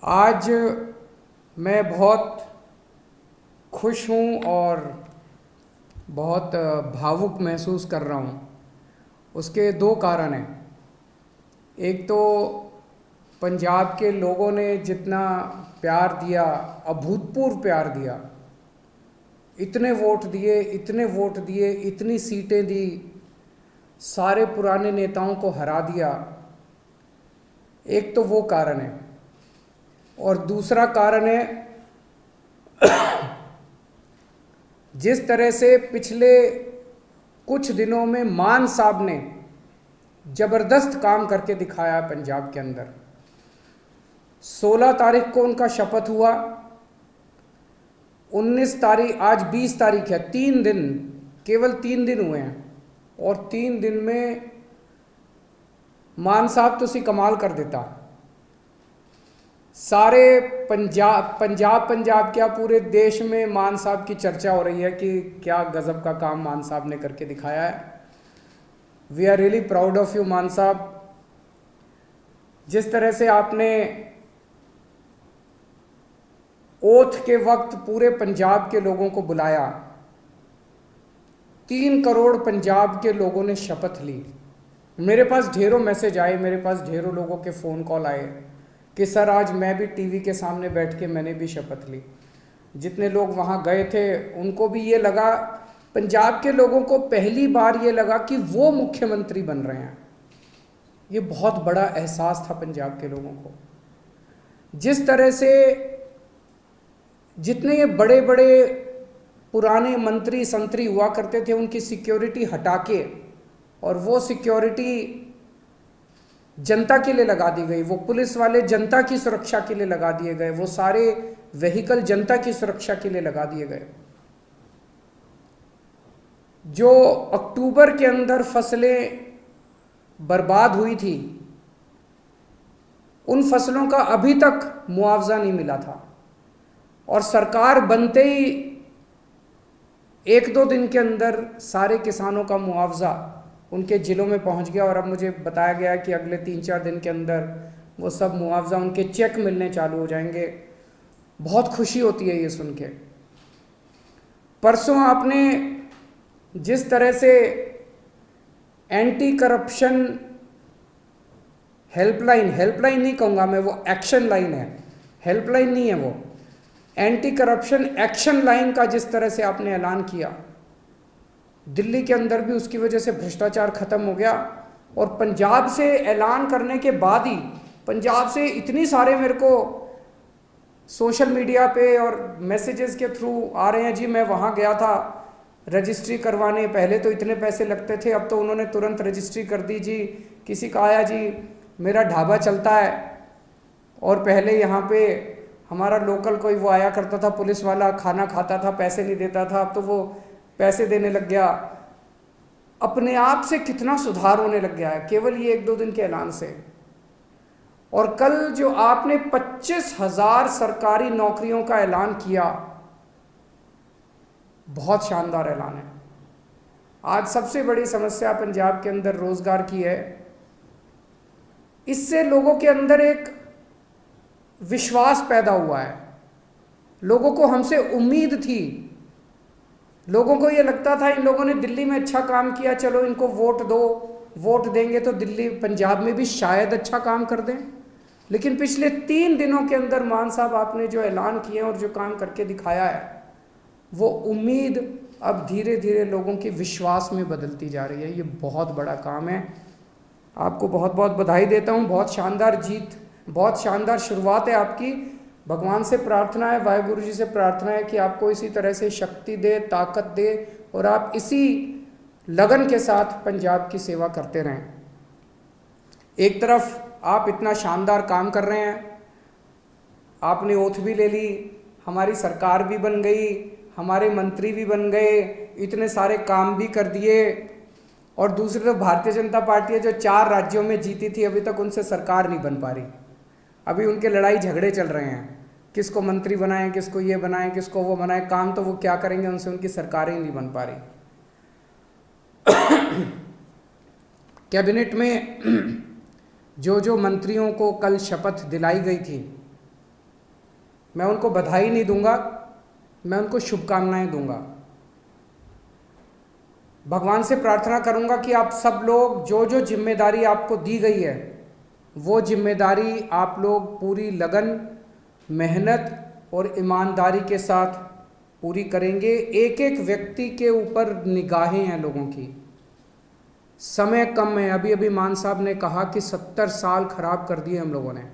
आज मैं बहुत खुश हूँ और बहुत भावुक महसूस कर रहा हूँ। उसके दो कारण हैं। एक तो पंजाब के लोगों ने जितना प्यार दिया, अभूतपूर्व प्यार दिया, इतने वोट दिए, इतने वोट दिए, इतनी सीटें दी, सारे पुराने नेताओं को हरा दिया। एक तो वो कारण है। और दूसरा कारण है, जिस तरह से पिछले कुछ दिनों में मान साहब ने जबरदस्त काम करके दिखाया पंजाब के अंदर। 16 तारीख को उनका शपथ हुआ, 19 तारीख, आज 20 तारीख है, 3 दिन, केवल 3 दिन हुए हैं। और 3 दिन में मान साहब तो सी कमाल कर देता। सारे पंजाब क्या पूरे देश में मान साहब की चर्चा हो रही है कि क्या गजब का काम मान साहब ने करके दिखाया है। We are really proud of you Mann साहब। जिस तरह से आपने ओथ के वक्त पूरे पंजाब के लोगों को बुलाया, 3 करोड़ पंजाब के लोगों ने शपथ ली। मेरे पास ढेरों मैसेज आए, मेरे पास ढेरों लोगों के फ़ोन कॉल आए कि सर आज मैं भी टीवी के सामने बैठ के मैंने भी शपथ ली। जितने लोग वहाँ गए थे उनको भी ये लगा, पंजाब के लोगों को पहली बार ये लगा कि वो मुख्यमंत्री बन रहे हैं। ये बहुत बड़ा एहसास था पंजाब के लोगों को। जिस तरह से जितने ये बड़े बड़े पुराने मंत्री संतरी हुआ करते थे उनकी सिक्योरिटी हटा के और वो सिक्योरिटी जनता के लिए लगा दी गई, वो पुलिस वाले जनता की सुरक्षा के लिए लगा दिए गए, वो सारे व्हीकल जनता की सुरक्षा के लिए लगा दिए गए। जो अक्टूबर के अंदर फसलें बर्बाद हुई थी, उन फसलों का अभी तक मुआवजा नहीं मिला था। और सरकार बनते ही 1-2 दिन के अंदर सारे किसानों का मुआवजा उनके ज़िलों में पहुंच गया। और अब मुझे बताया गया है कि अगले 3-4 दिन के अंदर वो सब मुआवजा, उनके चेक मिलने चालू हो जाएंगे। बहुत खुशी होती है ये सुन के। परसों आपने जिस तरह से एंटी करप्शन हेल्पलाइन नहीं कहूँगा मैं, वो एक्शन लाइन है, हेल्पलाइन नहीं है, वो एंटी करप्शन एक्शन लाइन का जिस तरह से आपने ऐलान किया, दिल्ली के अंदर भी उसकी वजह से भ्रष्टाचार खत्म हो गया। और पंजाब से ऐलान करने के बाद ही पंजाब से इतनी सारे मेरे को सोशल मीडिया पे और मैसेजेस के थ्रू आ रहे हैं, जी मैं वहाँ गया था रजिस्ट्री करवाने, पहले तो इतने पैसे लगते थे, अब तो उन्होंने तुरंत रजिस्ट्री कर दी जी। किसी का आया, जी मेरा ढाबा चलता है और पहले यहाँ पे हमारा लोकल कोई वो आया करता था पुलिस वाला, खाना खाता था, पैसे नहीं देता था, अब तो वो पैसे देने लग गया। अपने आप से कितना सुधार होने लग गया है केवल ये 1-2 दिन के ऐलान से। और कल जो आपने 25,000 सरकारी नौकरियों का ऐलान किया, बहुत शानदार ऐलान है। आज सबसे बड़ी समस्या पंजाब के अंदर रोजगार की है। इससे लोगों के अंदर एक विश्वास पैदा हुआ है। लोगों को हमसे उम्मीद थी, लोगों को ये लगता था इन लोगों ने दिल्ली में अच्छा काम किया, चलो इनको वोट दो, वोट देंगे तो दिल्ली पंजाब में भी शायद अच्छा काम कर दें। लेकिन पिछले 3 दिनों के अंदर मान साहब आपने जो ऐलान किए और जो काम करके दिखाया है, वो उम्मीद अब धीरे धीरे लोगों के विश्वास में बदलती जा रही है। ये बहुत बड़ा काम है। आपको बहुत बहुत बधाई देता हूँ। बहुत शानदार जीत, बहुत शानदार शुरुआत है आपकी। भगवान से प्रार्थना है, वाहिगुरु जी से प्रार्थना है कि आपको इसी तरह से शक्ति दे, ताकत दे और आप इसी लगन के साथ पंजाब की सेवा करते रहें। एक तरफ आप इतना शानदार काम कर रहे हैं, आपने ओथ भी ले ली, हमारी सरकार भी बन गई, हमारे मंत्री भी बन गए, इतने सारे काम भी कर दिए। और दूसरी तरफ भारतीय जनता पार्टी है जो 4 राज्यों में जीती थी, अभी तक उनसे सरकार नहीं बन पा रही। अभी उनके लड़ाई झगड़े चल रहे हैं, किसको मंत्री बनाएं, किसको ये बनाएं, किसको वो बनाएं। काम तो वो क्या करेंगे, उनसे उनकी सरकारें ही नहीं बन पा रही। कैबिनेट में जो जो मंत्रियों को कल शपथ दिलाई गई थी, मैं उनको बधाई नहीं दूंगा, मैं उनको शुभकामनाएं दूंगा। भगवान से प्रार्थना करूंगा कि आप सब लोग जो जो जिम्मेदारी आपको दी गई है वो जिम्मेदारी आप लोग पूरी लगन, मेहनत और ईमानदारी के साथ पूरी करेंगे। एक एक व्यक्ति के ऊपर निगाहें हैं लोगों की, समय कम है। अभी अभी मान साहब ने कहा कि 70 साल खराब कर दिए हम लोगों ने,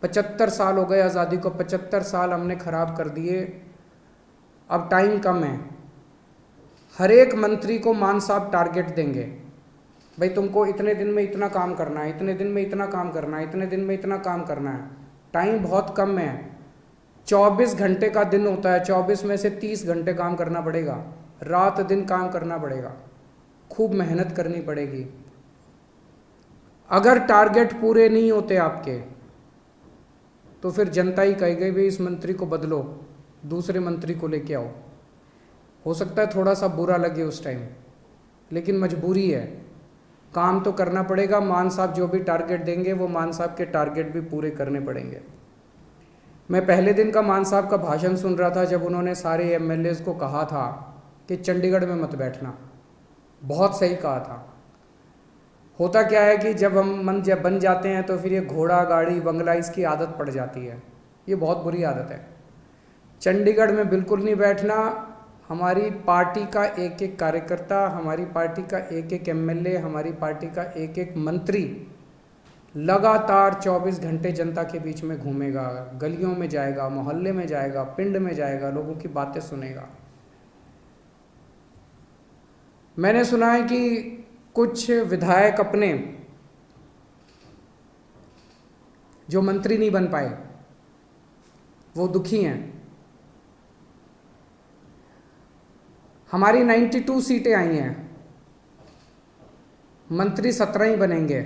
75 साल हो गए आज़ादी को, 75 साल हमने खराब कर दिए, अब टाइम कम है। हर एक मंत्री को मान साहब टारगेट देंगे, भाई तुमको इतने दिन में इतना काम करना है, इतने दिन में इतना काम करना है, इतने दिन में इतना काम करना है। टाइम बहुत कम है, 24 घंटे का दिन होता है, 24 में से 30 घंटे काम करना पड़ेगा, रात दिन काम करना पड़ेगा, खूब मेहनत करनी पड़ेगी। अगर टारगेट पूरे नहीं होते आपके तो फिर जनता ही कहेगी भाई इस मंत्री को बदलो, दूसरे मंत्री को लेके आओ। हो सकता है थोड़ा सा बुरा लगे उस टाइम, लेकिन मजबूरी है, काम तो करना पड़ेगा। मान साहब जो भी टारगेट देंगे वो मान साहब के टारगेट भी पूरे करने पड़ेंगे। मैं पहले दिन का मान साहब का भाषण सुन रहा था जब उन्होंने सारे एमएलएज को कहा था कि चंडीगढ़ में मत बैठना, बहुत सही कहा था। होता क्या है कि जब हम जब बन जाते हैं तो फिर ये घोड़ा गाड़ी बंगला इसकी आदत पड़ जाती है, ये बहुत बुरी आदत है। चंडीगढ़ में बिल्कुल नहीं बैठना। हमारी पार्टी का एक एक कार्यकर्ता, हमारी पार्टी का एक एक एमएलए, हमारी पार्टी का एक एक मंत्री लगातार 24 घंटे जनता के बीच में घूमेगा, गलियों में जाएगा, मोहल्ले में जाएगा, पिंड में जाएगा, लोगों की बातें सुनेगा। मैंने सुना है कि कुछ विधायक अपने जो मंत्री नहीं बन पाए वो दुखी हैं। हमारी 92 सीटें आई हैं, मंत्री 17 ही बनेंगे।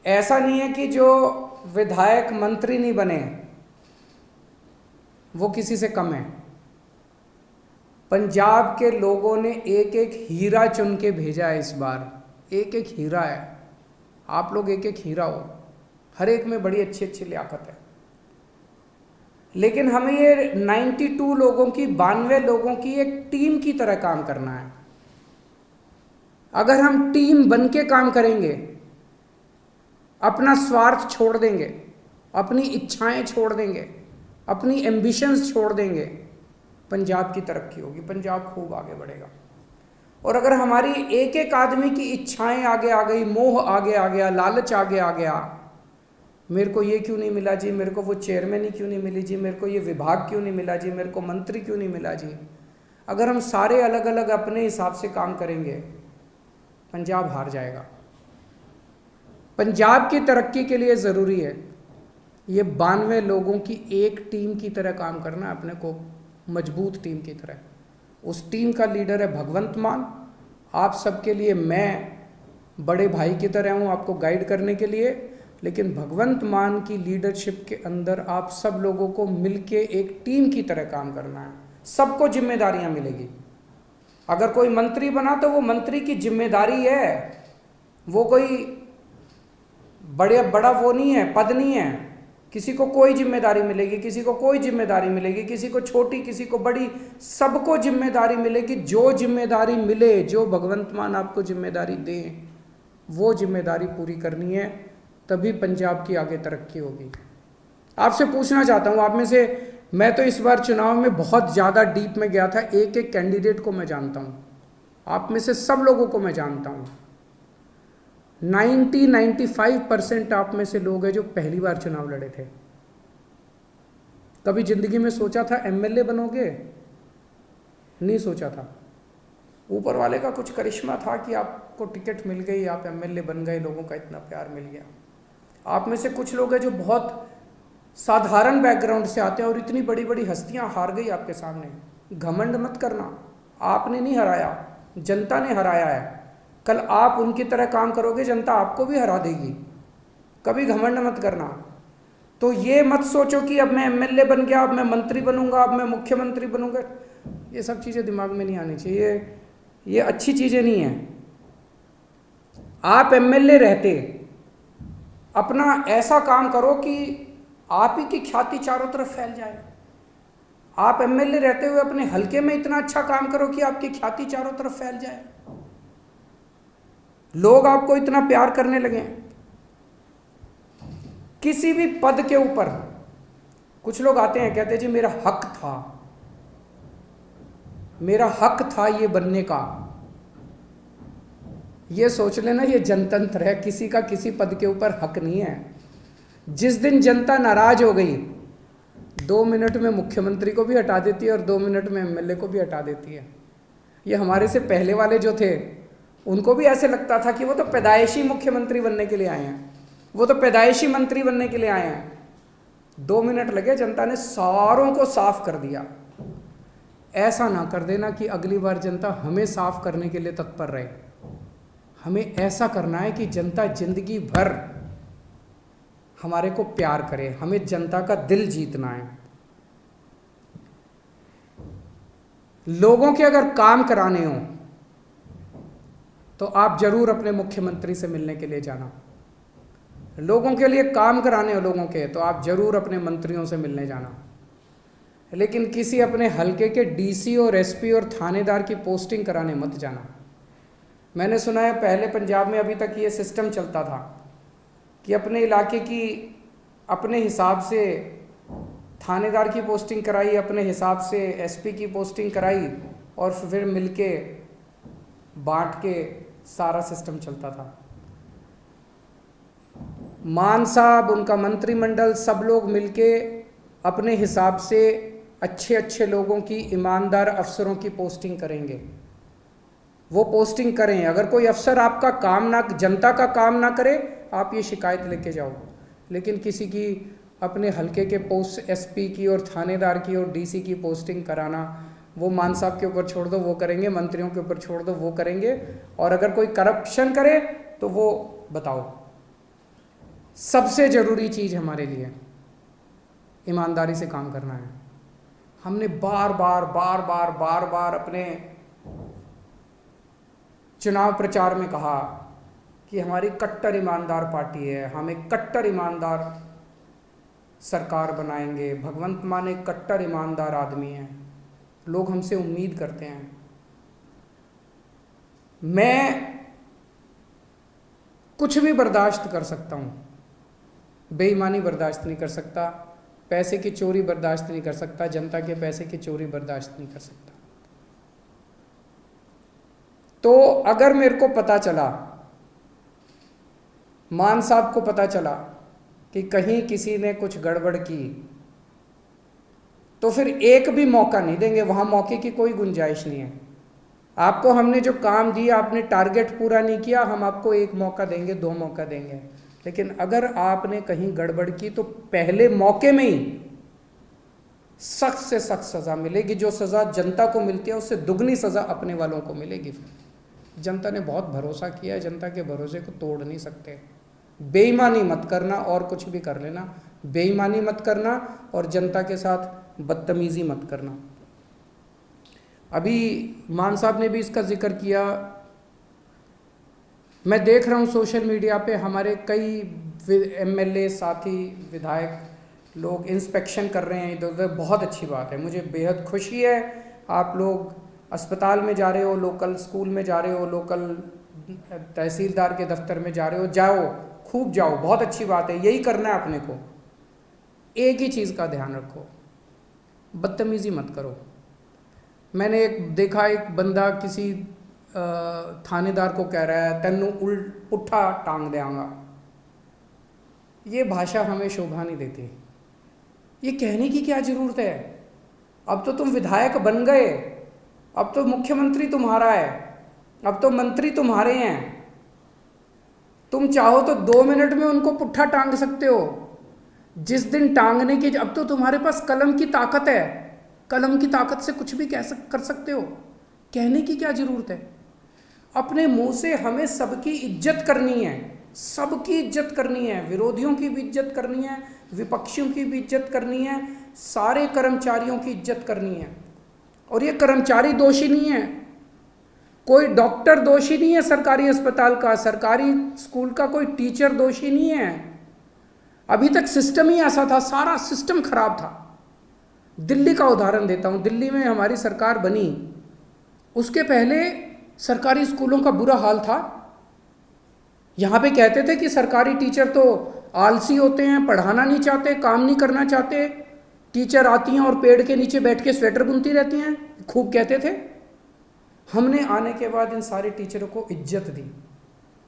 ऐसा नहीं है कि जो विधायक मंत्री नहीं बने वो किसी से कम है। पंजाब के लोगों ने एक एक हीरा चुन के भेजा है इस बार, एक एक हीरा है। आप लोग एक एक हीरा हो, हर एक में बड़ी अच्छी अच्छी लियाकत है। लेकिन हमें ये 92 लोगों की, 92 लोगों की एक टीम की तरह काम करना है। अगर हम टीम बन के काम करेंगे, अपना स्वार्थ छोड़ देंगे, अपनी इच्छाएं छोड़ देंगे, अपनी एम्बिशंस छोड़ देंगे, पंजाब की तरक्की होगी, पंजाब खूब आगे बढ़ेगा। और अगर हमारी एक एक आदमी की इच्छाएं आगे आ गई, मोह आगे आ गया, लालच आगे आ गया, मेरे को ये क्यों नहीं मिला जी, मेरे को वो चेयरमैन ही क्यों नहीं मिली जी, मेरे को ये विभाग क्यों नहीं मिला जी, मेरे को मंत्री क्यों नहीं मिला जी। अगर हम सारे अलग अलग अपने हिसाब से काम करेंगे, पंजाब हार जाएगा। पंजाब की तरक्की के लिए ज़रूरी है ये 92 लोगों की एक टीम की तरह काम करना, अपने को मजबूत टीम की तरह। उस टीम का लीडर है भगवंत मान। आप सबके लिए मैं बड़े भाई की तरह हूँ आपको गाइड करने के लिए, लेकिन भगवंत मान की लीडरशिप के अंदर आप सब लोगों को मिलके एक टीम की तरह काम करना है। सबको जिम्मेदारियां मिलेगी। अगर कोई मंत्री बना तो वो मंत्री की जिम्मेदारी है, वो कोई बड़ा वो नहीं है, पद नहीं है। किसी को कोई जिम्मेदारी मिलेगी, किसी को कोई जिम्मेदारी मिलेगी, किसी को छोटी, किसी को बड़ी, सबको जिम्मेदारी मिलेगी। जो जिम्मेदारी मिले, जो भगवंत मान आपको जिम्मेदारी दे, वो जिम्मेदारी पूरी करनी है, तभी पंजाब की आगे तरक्की होगी। आपसे पूछना चाहता हूँ, आप में से, मैं तो इस बार चुनाव में बहुत ज़्यादा डीप में गया था, एक एक कैंडिडेट को मैं जानता हूँ, आप में से सब लोगों को मैं जानता हूँ। 95% आप में से लोग हैं जो पहली बार चुनाव लड़े थे। कभी जिंदगी में सोचा था एमएलए बनोगे? नहीं सोचा था। ऊपर वाले का कुछ करिश्मा था कि आपको टिकट मिल गई, आप एमएलए बन गए, लोगों का इतना प्यार मिल गया। आप में से कुछ लोग हैं जो बहुत साधारण बैकग्राउंड से आते हैं और इतनी बड़ी बड़ी हस्तियां हार गई आपके सामने। घमंड मत करना, आपने नहीं हराया, जनता ने हराया है। कल आप उनकी तरह काम करोगे, जनता आपको भी हरा देगी। कभी घमंड मत करना। तो ये मत सोचो कि अब मैं एमएलए बन गया, अब मैं मंत्री बनूंगा, अब मैं मुख्यमंत्री बनूंगा। ये सब चीज़ें दिमाग में नहीं आनी चाहिए, ये अच्छी चीज़ें नहीं हैं। आप एमएलए रहते, अपना ऐसा काम करो कि आप ही की ख्याति चारों तरफ फैल जाए। आप एमएलए रहते हुए अपने हलके में इतना अच्छा काम करो कि आपकी ख्याति चारों तरफ फैल जाए, लोग आपको इतना प्यार करने लगे। किसी भी पद के ऊपर कुछ लोग आते हैं, कहते हैं जी मेरा हक था ये बनने का। ये सोच लेना ये जनतंत्र है, किसी का किसी पद के ऊपर हक नहीं है। जिस दिन जनता नाराज हो गई, 2 मिनट में मुख्यमंत्री को भी हटा देती है और 2 मिनट में एमएलए को भी हटा देती है। ये हमारे से पहले वाले जो थे उनको भी ऐसे लगता था कि वो तो पैदाइशी मुख्यमंत्री बनने के लिए आए हैं, वो तो पैदाइशी मंत्री बनने के लिए आए हैं। 2 मिनट लगे, जनता ने सारों को साफ कर दिया। ऐसा ना कर देना कि अगली बार जनता हमें साफ करने के लिए तत्पर रहे। हमें ऐसा करना है कि जनता जिंदगी भर हमारे को प्यार करे, हमें जनता का दिल जीतना है। लोगों के अगर काम कराने हो तो आप जरूर अपने मुख्यमंत्री से मिलने के लिए जाना। लोगों के लिए काम कराने हो लोगों के, तो आप जरूर अपने मंत्रियों से मिलने जाना। लेकिन किसी अपने हलके के डीसी और एसपी और थानेदार की पोस्टिंग कराने मत जाना। मैंने सुना है पहले पंजाब में अभी तक ये सिस्टम चलता था कि अपने इलाके की अपने हिसाब से थानेदार की पोस्टिंग कराई, अपने हिसाब से एसपी की पोस्टिंग कराई और फिर मिलके बांट के सारा सिस्टम चलता था। मान साहब, उनका मंत्रिमंडल, सब लोग मिलके अपने हिसाब से अच्छे अच्छे लोगों की, ईमानदार अफसरों की पोस्टिंग करेंगे। वो पोस्टिंग करें। अगर कोई अफसर आपका काम ना, जनता का काम ना करे, आप ये शिकायत लेके जाओ। लेकिन किसी की अपने हलके के पोस्ट एसपी की और थानेदार की और डीसी की पोस्टिंग कराना, वो मान साहब के ऊपर छोड़ दो, वो करेंगे। मंत्रियों के ऊपर छोड़ दो, वो करेंगे। और अगर कोई करप्शन करे तो वो बताओ। सबसे ज़रूरी चीज़ हमारे लिए ईमानदारी से काम करना है। हमने बार बार अपने चुनाव प्रचार में कहा कि हमारी कट्टर ईमानदार पार्टी है, हम एक कट्टर ईमानदार सरकार बनाएंगे। भगवंत मान एक कट्टर ईमानदार आदमी है, लोग हमसे उम्मीद करते हैं। मैं कुछ भी बर्दाश्त कर सकता हूँ, बेईमानी बर्दाश्त नहीं कर सकता, पैसे की चोरी बर्दाश्त नहीं कर सकता, जनता के पैसे की चोरी बर्दाश्त नहीं कर सकता। तो अगर मेरे को पता चला, मान साहब को पता चला कि कहीं किसी ने कुछ गड़बड़ की, तो फिर एक भी मौका नहीं देंगे। वहां मौके की कोई गुंजाइश नहीं है। आपको हमने जो काम दिया, आपने टारगेट पूरा नहीं किया, हम आपको 1 मौका देंगे, 2 मौका देंगे। लेकिन अगर आपने कहीं गड़बड़ की तो पहले मौके में ही सख्त से सख्त सजा मिलेगी। जो सजा जनता को मिलती है उससे दुगनी सजा अपने वालों को मिलेगी। फिर जनता ने बहुत भरोसा किया है, जनता के भरोसे को तोड़ नहीं सकते। बेईमानी मत करना, और कुछ भी कर लेना, बेईमानी मत करना और जनता के साथ बदतमीजी मत करना। अभी मान साहब ने भी इसका जिक्र किया। मैं देख रहा हूँ सोशल मीडिया पे हमारे कई एमएलए साथी, विधायक लोग इंस्पेक्शन कर रहे हैं इधर उधर। बहुत अच्छी बात है, मुझे बेहद खुशी है। आप लोग अस्पताल में जा रहे हो, लोकल स्कूल में जा रहे हो, लोकल तहसीलदार के दफ्तर में जा रहे हो, जाओ, खूब जाओ, बहुत अच्छी बात है। यही करना है अपने को। एक ही चीज़ का ध्यान रखो, बदतमीजी मत करो। मैंने देखा एक बंदा किसी थानेदार को कह रहा है, तेनू पुट्ठा टांग देंगा। ये भाषा हमें शोभा नहीं देती। ये कहने की क्या ज़रूरत है? अब तो तुम विधायक बन गए, अब तो मुख्यमंत्री तुम्हारा है, अब तो मंत्री तुम्हारे हैं। तुम चाहो तो 2 मिनट में उनको पुट्ठा टांग सकते हो। जिस दिन टांगने की, अब तो तुम्हारे पास कलम की ताकत है, कलम की ताकत से कुछ भी कर सकते हो। कहने की क्या ज़रूरत है? अपने मुंह से हमें सबकी इज्जत करनी है, सबकी इज्जत करनी है। विरोधियों की भी इज्जत करनी है, विपक्षियों की भी इज्जत करनी है, सारे कर्मचारियों की इज्जत करनी है। और ये कर्मचारी दोषी नहीं है, कोई डॉक्टर दोषी नहीं है सरकारी अस्पताल का, सरकारी स्कूल का कोई टीचर दोषी नहीं है। अभी तक सिस्टम ही ऐसा था, सारा सिस्टम खराब था। दिल्ली का उदाहरण देता हूँ, दिल्ली में हमारी सरकार बनी, उसके पहले सरकारी स्कूलों का बुरा हाल था। यहाँ पे कहते थे कि सरकारी टीचर तो आलसी होते हैं, पढ़ाना नहीं चाहते, काम नहीं करना चाहते, टीचर आती हैं और पेड़ के नीचे बैठ के स्वेटर बुनती रहती हैं, खूब कहते थे। हमने आने के बाद इन सारे टीचरों को इज्जत दी,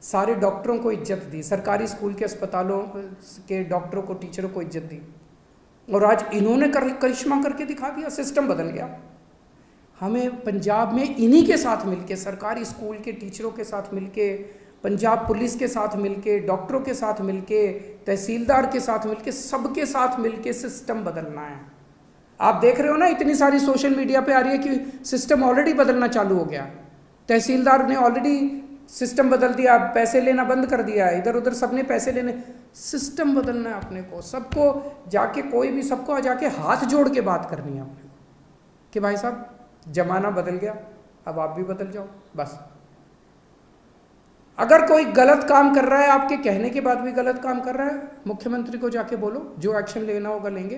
सारे डॉक्टरों को इज्जत दी, सरकारी स्कूल के अस्पतालों के डॉक्टरों को, टीचरों को इज्जत दी, और आज इन्होंने करिश्मा करके दिखा दिया, सिस्टम बदल गया। हमें पंजाब में इन्हीं के साथ मिलके, सरकारी स्कूल के टीचरों के साथ मिलके, पंजाब पुलिस के साथ मिलके, डॉक्टरों के साथ मिलके, तहसीलदार के साथ मिलके, सबके साथ मिलके सिस्टम बदलना है। आप देख रहे हो ना, इतनी सारी सोशल मीडिया पे आ रही है कि सिस्टम ऑलरेडी बदलना चालू हो गया, तहसीलदार ने ऑलरेडी सिस्टम बदल दिया, पैसे लेना बंद कर दिया है, इधर उधर सबने पैसे लेने, सिस्टम बदलना है अपने को, सबको जाके, कोई भी सबको जाके हाथ जोड़ के बात करनी है अपने को कि भाई साहब जमाना बदल गया, अब आप भी बदल जाओ। बस अगर कोई गलत काम कर रहा है, आपके कहने के बाद भी गलत काम कर रहा है, मुख्यमंत्री को जाके बोलो, जो एक्शन लेना होगा लेंगे,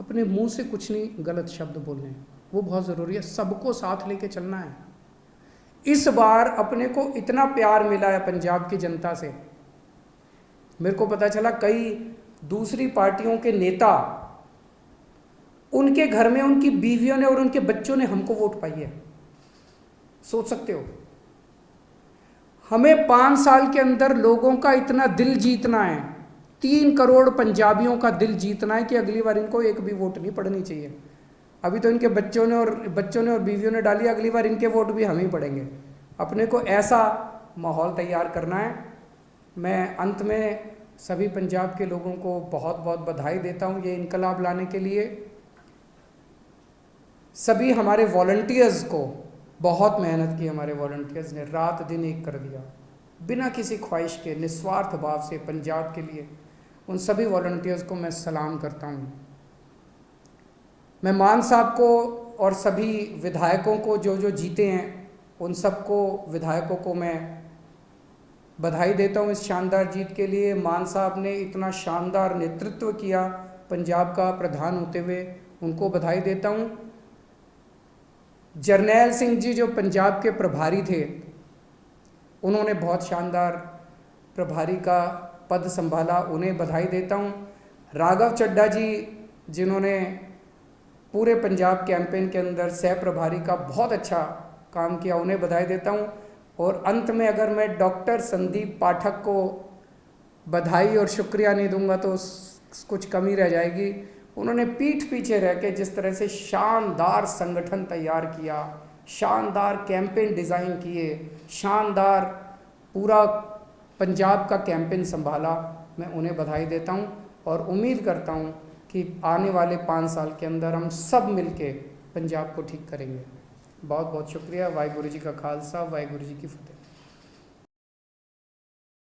अपने मुंह से कुछ नहीं गलत शब्द बोलने, वो बहुत ज़रूरी है, सबको साथ लेके चलना है। इस बार अपने को इतना प्यार मिला है पंजाब की जनता से, मेरे को पता चला कई दूसरी पार्टियों के नेता, उनके घर में उनकी बीवियों ने और उनके बच्चों ने हमको वोट पाई है। सोच सकते हो, हमें 5 साल के अंदर लोगों का इतना दिल जीतना है, 3 करोड़ पंजाबियों का दिल जीतना है कि अगली बार इनको एक भी वोट नहीं पड़नी चाहिए। अभी तो इनके बच्चों ने और बीवियों ने डाली, अगली बार इनके वोट भी हम ही पड़ेंगे। अपने को ऐसा माहौल तैयार करना है। मैं अंत में सभी पंजाब के लोगों को बहुत बहुत बधाई देता हूँ ये इनकलाब लाने के लिए। सभी हमारे वॉलंटियर्स को, बहुत मेहनत की हमारे वॉलंटियर्स ने, रात दिन एक कर दिया, बिना किसी ख्वाहिश के, निस्वार्थ भाव से पंजाब के लिए। उन सभी वॉलंटियर्स को मैं सलाम करता हूँ। मैं मान साहब को और सभी विधायकों को जो जो जीते हैं, उन सबको विधायकों को मैं बधाई देता हूँ इस शानदार जीत के लिए। मान साहब ने इतना शानदार नेतृत्व किया पंजाब का प्रधान होते हुए, उनको बधाई देता हूँ। जरनैल सिंह जी जो पंजाब के प्रभारी थे, उन्होंने बहुत शानदार प्रभारी का पद संभाला, उन्हें बधाई देता हूँ। राघव चड्ढा जी जिन्होंने पूरे पंजाब कैंपेन के अंदर सह प्रभारी का बहुत अच्छा काम किया, उन्हें बधाई देता हूँ। और अंत में अगर मैं डॉक्टर संदीप पाठक को बधाई और शुक्रिया नहीं दूंगा तो कुछ कमी रह जाएगी। उन्होंने पीठ पीछे रह के जिस तरह से शानदार संगठन तैयार किया, शानदार कैंपेन डिज़ाइन किए, शानदार पूरा पंजाब का कैंपेन संभाला, मैं उन्हें बधाई देता हूं और उम्मीद करता हूं कि आने वाले 5 साल के अंदर हम सब मिलके पंजाब को ठीक करेंगे। बहुत बहुत शुक्रिया। वाहिगुरु जी का खालसा, वाहिगुरु जी की फतेह।